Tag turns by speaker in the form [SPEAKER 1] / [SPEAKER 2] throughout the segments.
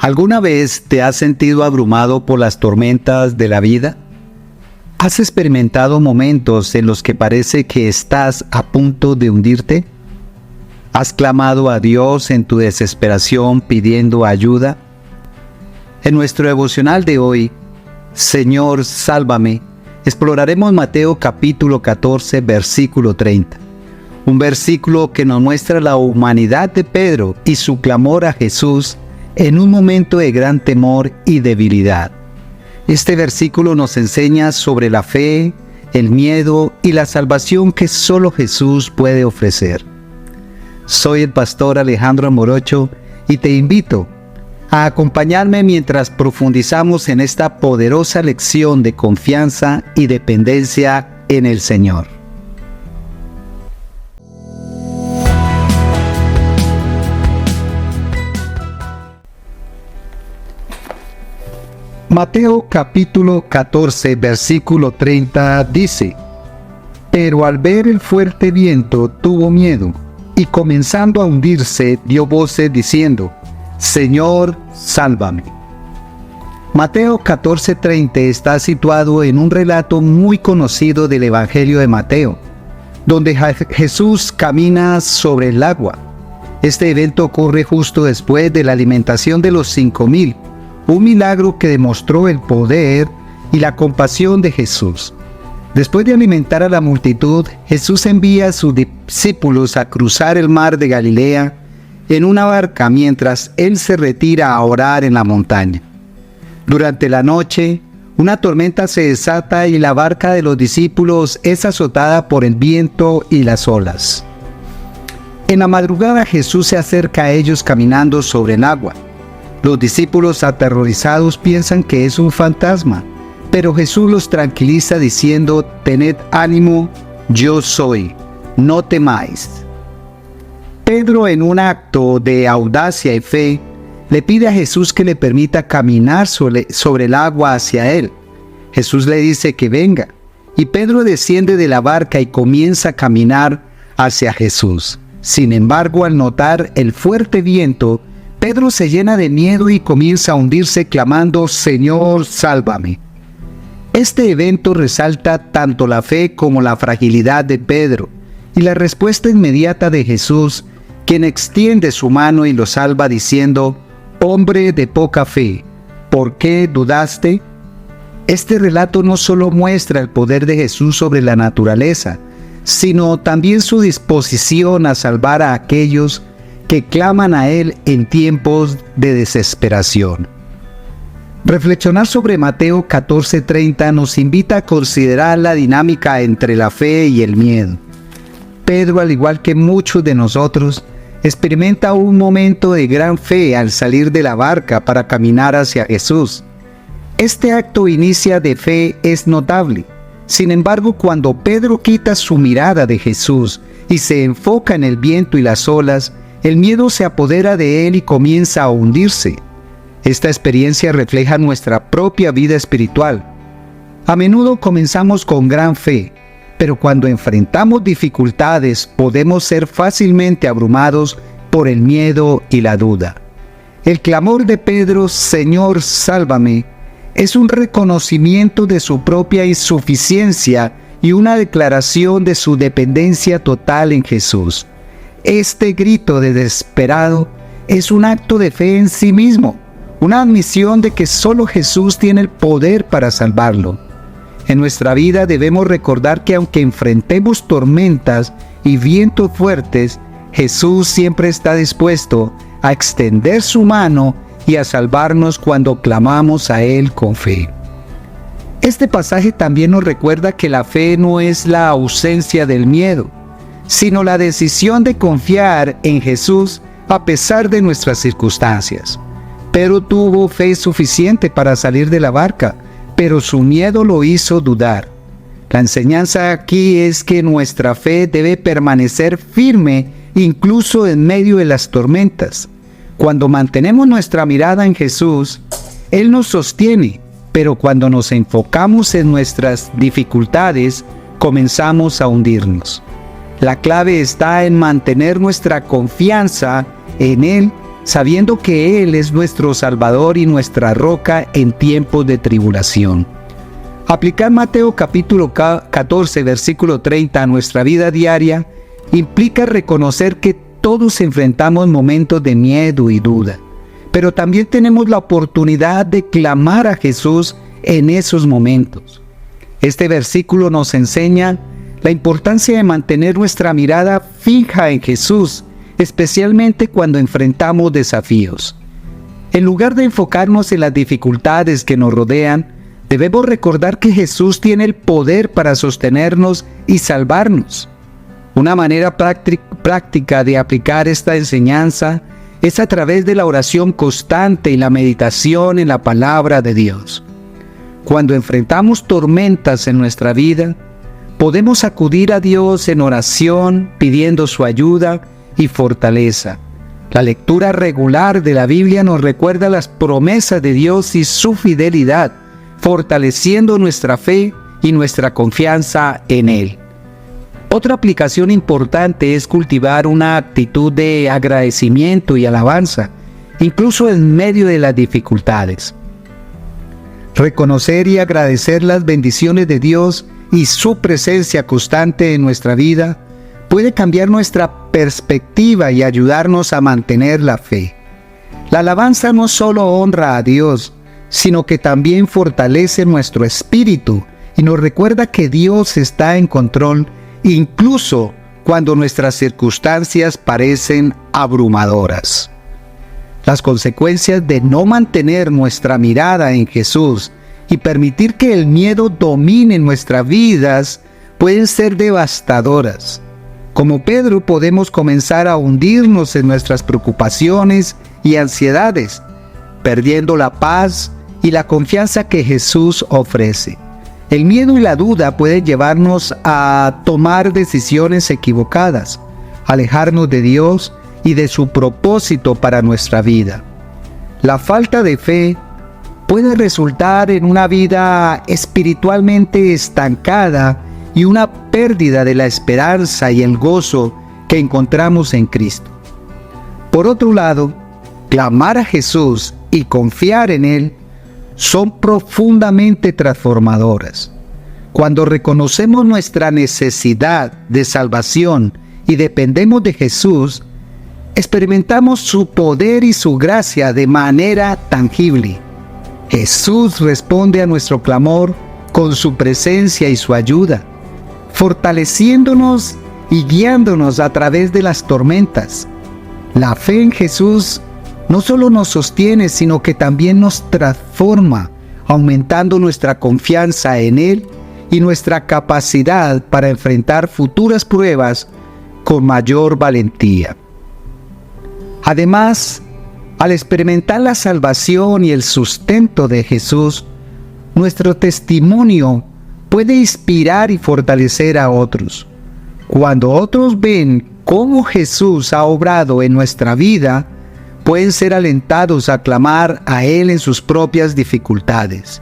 [SPEAKER 1] ¿Alguna vez te has sentido abrumado por las tormentas de la vida? ¿Has experimentado momentos en los que parece que estás a punto de hundirte? ¿Has clamado a Dios en tu desesperación pidiendo ayuda? En nuestro devocional de hoy, Señor, sálvame, exploraremos Mateo capítulo 14, versículo 30. Un versículo que nos muestra la humanidad de Pedro y su clamor a Jesús en un momento de gran temor y debilidad. Este versículo nos enseña sobre la fe, el miedo y la salvación que solo Jesús puede ofrecer. Soy el pastor Alejandro Morocho y te invito a acompañarme mientras profundizamos en esta poderosa lección de confianza y dependencia en el Señor. Mateo capítulo 14, versículo 30 dice: Pero al ver el fuerte viento tuvo miedo, y comenzando a hundirse dio voces diciendo: Señor, sálvame. Mateo 14:30 está situado en un relato muy conocido del Evangelio de Mateo, donde Jesús camina sobre el agua. Este evento ocurre justo después de la alimentación de los 5,000, un milagro que demostró el poder y la compasión de Jesús. Después de alimentar a la multitud, Jesús envía a sus discípulos a cruzar el mar de Galilea en una barca mientras Él se retira a orar en la montaña. Durante la noche, una tormenta se desata y la barca de los discípulos es azotada por el viento y las olas. En la madrugada Jesús se acerca a ellos caminando sobre el agua. Los discípulos aterrorizados piensan que es un fantasma, pero Jesús los tranquiliza diciendo: Tened ánimo, yo soy, no temáis. Pedro, en un acto de audacia y fe, le pide a Jesús que le permita caminar sobre el agua hacia él. Jesús le dice que venga, y Pedro desciende de la barca y comienza a caminar hacia Jesús. Sin embargo, al notar el fuerte viento, Pedro se llena de miedo y comienza a hundirse clamando: Señor, sálvame. Este evento resalta tanto la fe como la fragilidad de Pedro y la respuesta inmediata de Jesús, quien extiende su mano y lo salva diciendo: Hombre de poca fe, ¿por qué dudaste? Este relato no solo muestra el poder de Jesús sobre la naturaleza, sino también su disposición a salvar a aquellos que claman a Él en tiempos de desesperación. Reflexionar sobre Mateo 14:30 nos invita a considerar la dinámica entre la fe y el miedo. Pedro, al igual que muchos de nosotros, experimenta un momento de gran fe al salir de la barca para caminar hacia Jesús. Este acto inicia de fe es notable. Sin embargo, cuando Pedro quita su mirada de Jesús y se enfoca en el viento y las olas, el miedo se apodera de él y comienza a hundirse. Esta experiencia refleja nuestra propia vida espiritual. A menudo comenzamos con gran fe, pero cuando enfrentamos dificultades podemos ser fácilmente abrumados por el miedo y la duda. El clamor de Pedro, Señor, sálvame, es un reconocimiento de su propia insuficiencia y una declaración de su dependencia total en Jesús. Este grito de desesperado es un acto de fe en sí mismo, una admisión de que solo Jesús tiene el poder para salvarlo. En nuestra vida debemos recordar que aunque enfrentemos tormentas y vientos fuertes, Jesús siempre está dispuesto a extender su mano y a salvarnos cuando clamamos a Él con fe. Este pasaje también nos recuerda que la fe no es la ausencia del miedo, sino la decisión de confiar en Jesús a pesar de nuestras circunstancias. Pedro tuvo fe suficiente para salir de la barca, pero su miedo lo hizo dudar. La enseñanza aquí es que nuestra fe debe permanecer firme incluso en medio de las tormentas. Cuando mantenemos nuestra mirada en Jesús, Él nos sostiene, pero cuando nos enfocamos en nuestras dificultades, comenzamos a hundirnos. La clave está en mantener nuestra confianza en Él sabiendo que Él es nuestro Salvador y nuestra roca en tiempos de tribulación. Aplicar Mateo capítulo 14, versículo 30 a nuestra vida diaria implica reconocer que todos enfrentamos momentos de miedo y duda, pero también tenemos la oportunidad de clamar a Jesús en esos momentos. Este versículo nos enseña la importancia de mantener nuestra mirada fija en Jesús, especialmente cuando enfrentamos desafíos. En lugar de enfocarnos en las dificultades que nos rodean, debemos recordar que Jesús tiene el poder para sostenernos y salvarnos. Una manera práctica de aplicar esta enseñanza es a través de la oración constante y la meditación en la palabra de Dios. Cuando enfrentamos tormentas en nuestra vida, podemos acudir a Dios en oración pidiendo su ayuda y fortaleza. La lectura regular de la Biblia nos recuerda las promesas de Dios y su fidelidad, fortaleciendo nuestra fe y nuestra confianza en Él. Otra aplicación importante es cultivar una actitud de agradecimiento y alabanza, incluso en medio de las dificultades. Reconocer y agradecer las bendiciones de Dios y su presencia constante en nuestra vida puede cambiar nuestra perspectiva y ayudarnos a mantener la fe. La alabanza no solo honra a Dios, sino que también fortalece nuestro espíritu y nos recuerda que Dios está en control, incluso cuando nuestras circunstancias parecen abrumadoras. Las consecuencias de no mantener nuestra mirada en Jesús y permitir que el miedo domine nuestras vidas pueden ser devastadoras. Como Pedro, podemos comenzar a hundirnos en nuestras preocupaciones y ansiedades, perdiendo la paz y la confianza que Jesús ofrece. El miedo y la duda pueden llevarnos a tomar decisiones equivocadas, alejarnos de Dios y de su propósito para nuestra vida. La falta de fe puede resultar en una vida espiritualmente estancada y una pérdida de la esperanza y el gozo que encontramos en Cristo. Por otro lado, clamar a Jesús y confiar en Él son profundamente transformadoras. Cuando reconocemos nuestra necesidad de salvación y dependemos de Jesús, experimentamos su poder y su gracia de manera tangible. Jesús responde a nuestro clamor con su presencia y su ayuda, fortaleciéndonos y guiándonos a través de las tormentas. La fe en Jesús no solo nos sostiene, sino que también nos transforma, aumentando nuestra confianza en Él y nuestra capacidad para enfrentar futuras pruebas con mayor valentía. Además, al experimentar la salvación y el sustento de Jesús, nuestro testimonio puede inspirar y fortalecer a otros. Cuando otros ven cómo Jesús ha obrado en nuestra vida, pueden ser alentados a clamar a Él en sus propias dificultades.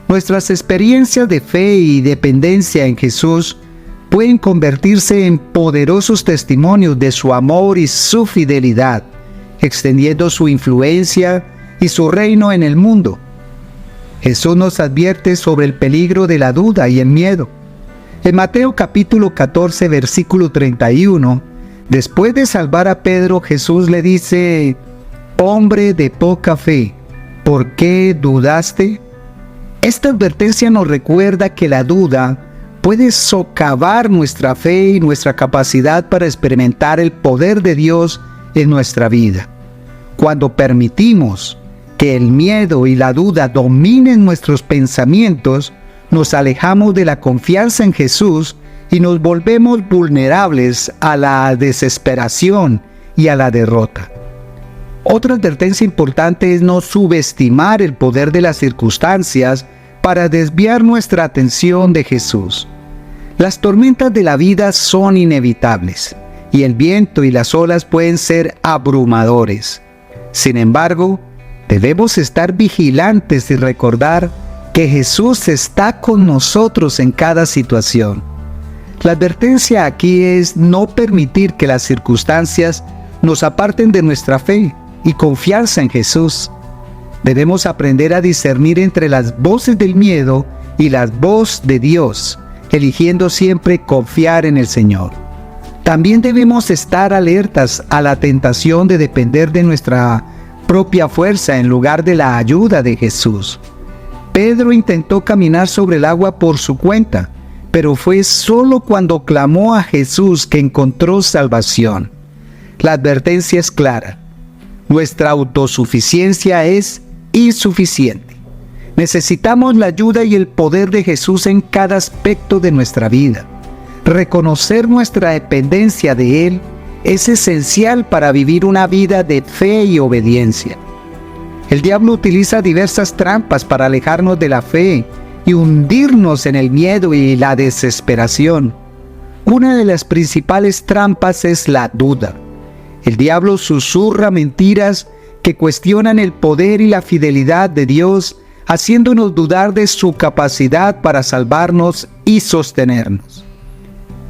[SPEAKER 1] Nuestras experiencias de fe y dependencia en Jesús pueden convertirse en poderosos testimonios de su amor y su fidelidad, extendiendo su influencia y su reino en el mundo. Jesús nos advierte sobre el peligro de la duda y el miedo. En Mateo capítulo 14, versículo 31, después de salvar a Pedro, Jesús le dice: «Hombre de poca fe, ¿por qué dudaste?». Esta advertencia nos recuerda que la duda puede socavar nuestra fe y nuestra capacidad para experimentar el poder de Dios en nuestra vida. Cuando permitimos que el miedo y la duda dominen nuestros pensamientos, nos alejamos de la confianza en Jesús y nos volvemos vulnerables a la desesperación y a la derrota. Otra advertencia importante es no subestimar el poder de las circunstancias para desviar nuestra atención de Jesús. Las tormentas de la vida son inevitables y el viento y las olas pueden ser abrumadores. Sin embargo, debemos estar vigilantes y recordar que Jesús está con nosotros en cada situación. La advertencia aquí es no permitir que las circunstancias nos aparten de nuestra fe y confianza en Jesús. Debemos aprender a discernir entre las voces del miedo y las voces de Dios, eligiendo siempre confiar en el Señor. También debemos estar alertas a la tentación de depender de nuestra propia fuerza en lugar de la ayuda de Jesús. Pedro intentó caminar sobre el agua por su cuenta, pero fue solo cuando clamó a Jesús que encontró salvación. La advertencia es clara: nuestra autosuficiencia es insuficiente. Necesitamos la ayuda y el poder de Jesús en cada aspecto de nuestra vida. Reconocer nuestra dependencia de Él es esencial para vivir una vida de fe y obediencia. El diablo utiliza diversas trampas para alejarnos de la fe y hundirnos en el miedo y la desesperación. Una de las principales trampas es la duda. El diablo susurra mentiras que cuestionan el poder y la fidelidad de Dios, haciéndonos dudar de su capacidad para salvarnos y sostenernos.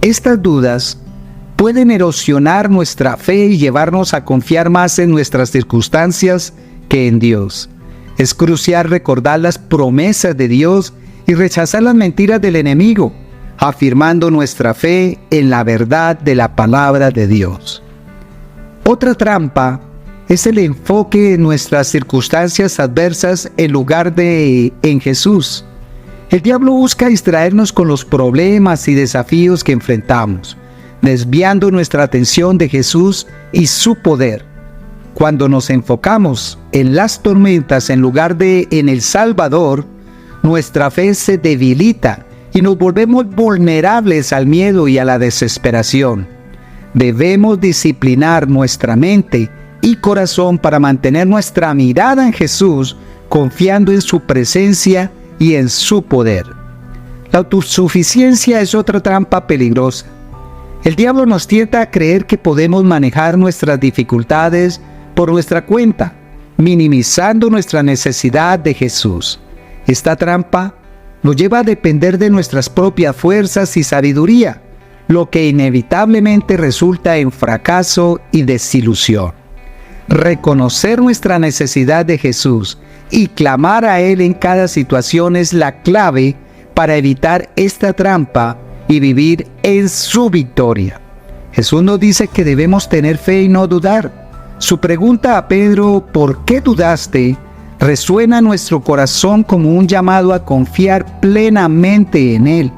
[SPEAKER 1] Estas dudas pueden erosionar nuestra fe y llevarnos a confiar más en nuestras circunstancias que en Dios. Es crucial recordar las promesas de Dios y rechazar las mentiras del enemigo, afirmando nuestra fe en la verdad de la palabra de Dios. Otra trampa es el enfoque en nuestras circunstancias adversas en lugar de en Jesús. El diablo busca distraernos con los problemas y desafíos que enfrentamos, desviando nuestra atención de Jesús y su poder. Cuando nos enfocamos en las tormentas en lugar de en el Salvador, nuestra fe se debilita y nos volvemos vulnerables al miedo y a la desesperación. Debemos disciplinar nuestra mente y corazón para mantener nuestra mirada en Jesús, confiando en su presencia y en su poder. La autosuficiencia es otra trampa peligrosa. El diablo nos tienta a creer que podemos manejar nuestras dificultades por nuestra cuenta, minimizando nuestra necesidad de Jesús. Esta trampa nos lleva a depender de nuestras propias fuerzas y sabiduría, lo que inevitablemente resulta en fracaso y desilusión. Reconocer nuestra necesidad de Jesús y clamar a Él en cada situación es la clave para evitar esta trampa y vivir en su victoria. Jesús nos dice que debemos tener fe y no dudar. Su pregunta a Pedro, ¿por qué dudaste?, resuena en nuestro corazón como un llamado a confiar plenamente en Él.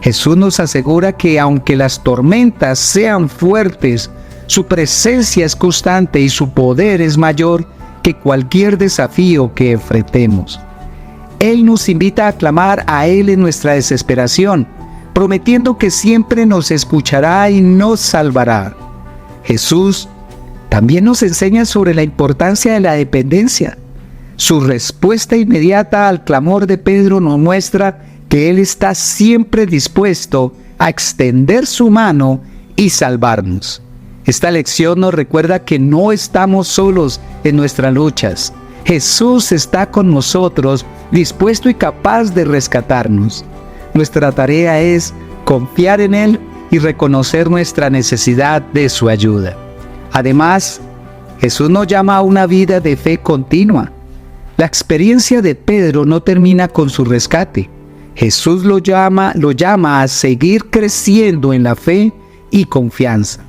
[SPEAKER 1] Jesús nos asegura que aunque las tormentas sean fuertes, su presencia es constante y su poder es mayor que cualquier desafío que enfrentemos. Él nos invita a clamar a Él en nuestra desesperación, prometiendo que siempre nos escuchará y nos salvará. Jesús también nos enseña sobre la importancia de la dependencia. Su respuesta inmediata al clamor de Pedro nos muestra que Él está siempre dispuesto a extender su mano y salvarnos. Esta lección nos recuerda que no estamos solos en nuestras luchas. Jesús está con nosotros, dispuesto y capaz de rescatarnos. Nuestra tarea es confiar en Él y reconocer nuestra necesidad de su ayuda. Además, Jesús nos llama a una vida de fe continua. La experiencia de Pedro no termina con su rescate. Jesús lo llama a seguir creciendo en la fe y confianza.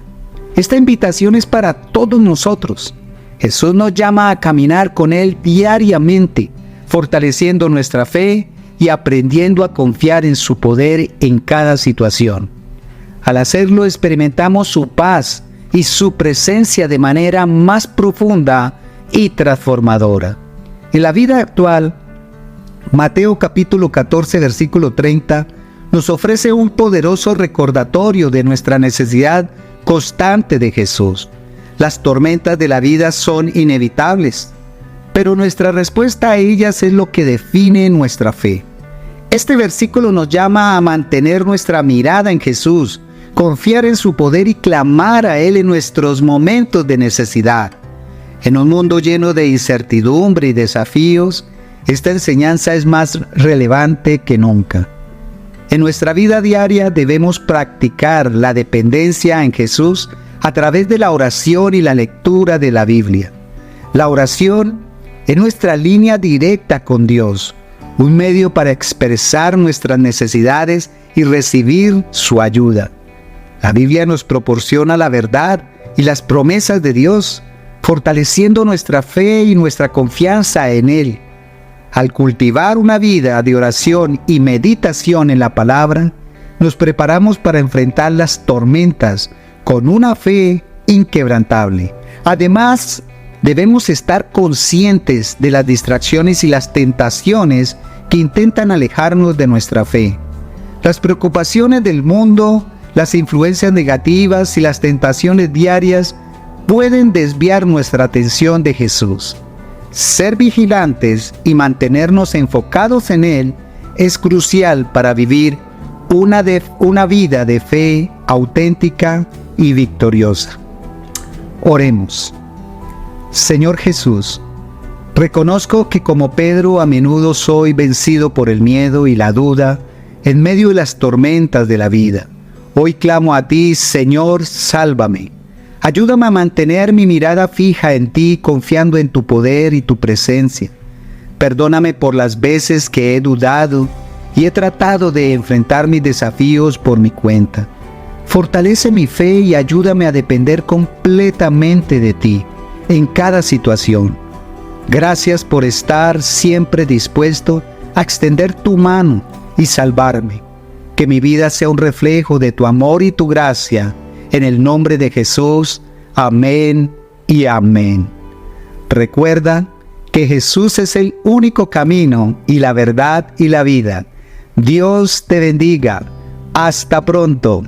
[SPEAKER 1] Esta invitación es para todos nosotros. Jesús nos llama a caminar con Él diariamente, fortaleciendo nuestra fe y aprendiendo a confiar en su poder en cada situación. Al hacerlo, experimentamos su paz y su presencia de manera más profunda y transformadora. En la vida actual, Mateo capítulo 14, versículo 30, nos ofrece un poderoso recordatorio de nuestra necesidad constante de Jesús. Las tormentas de la vida son inevitables, pero nuestra respuesta a ellas es lo que define nuestra fe. Este versículo nos llama a mantener nuestra mirada en Jesús, confiar en su poder y clamar a Él en nuestros momentos de necesidad. En un mundo lleno de incertidumbre y desafíos, esta enseñanza es más relevante que nunca. En nuestra vida diaria debemos practicar la dependencia en Jesús a través de la oración y la lectura de la Biblia. La oración es nuestra línea directa con Dios, un medio para expresar nuestras necesidades y recibir su ayuda. La Biblia nos proporciona la verdad y las promesas de Dios, fortaleciendo nuestra fe y nuestra confianza en Él. Al cultivar una vida de oración y meditación en la palabra, nos preparamos para enfrentar las tormentas con una fe inquebrantable. Además, debemos estar conscientes de las distracciones y las tentaciones que intentan alejarnos de nuestra fe. Las preocupaciones del mundo, las influencias negativas y las tentaciones diarias pueden desviar nuestra atención de Jesús. Ser vigilantes y mantenernos enfocados en Él es crucial para vivir una vida de fe auténtica y victoriosa. Oremos. Señor Jesús, reconozco que como Pedro a menudo soy vencido por el miedo y la duda en medio de las tormentas de la vida. Hoy clamo a ti, Señor, sálvame. Ayúdame a mantener mi mirada fija en ti, confiando en tu poder y tu presencia. Perdóname por las veces que he dudado y he tratado de enfrentar mis desafíos por mi cuenta. Fortalece mi fe y ayúdame a depender completamente de ti en cada situación. Gracias por estar siempre dispuesto a extender tu mano y salvarme. Que mi vida sea un reflejo de tu amor y tu gracia. En el nombre de Jesús, amén y amén. Recuerda que Jesús es el único camino y la verdad y la vida. Dios te bendiga. Hasta pronto.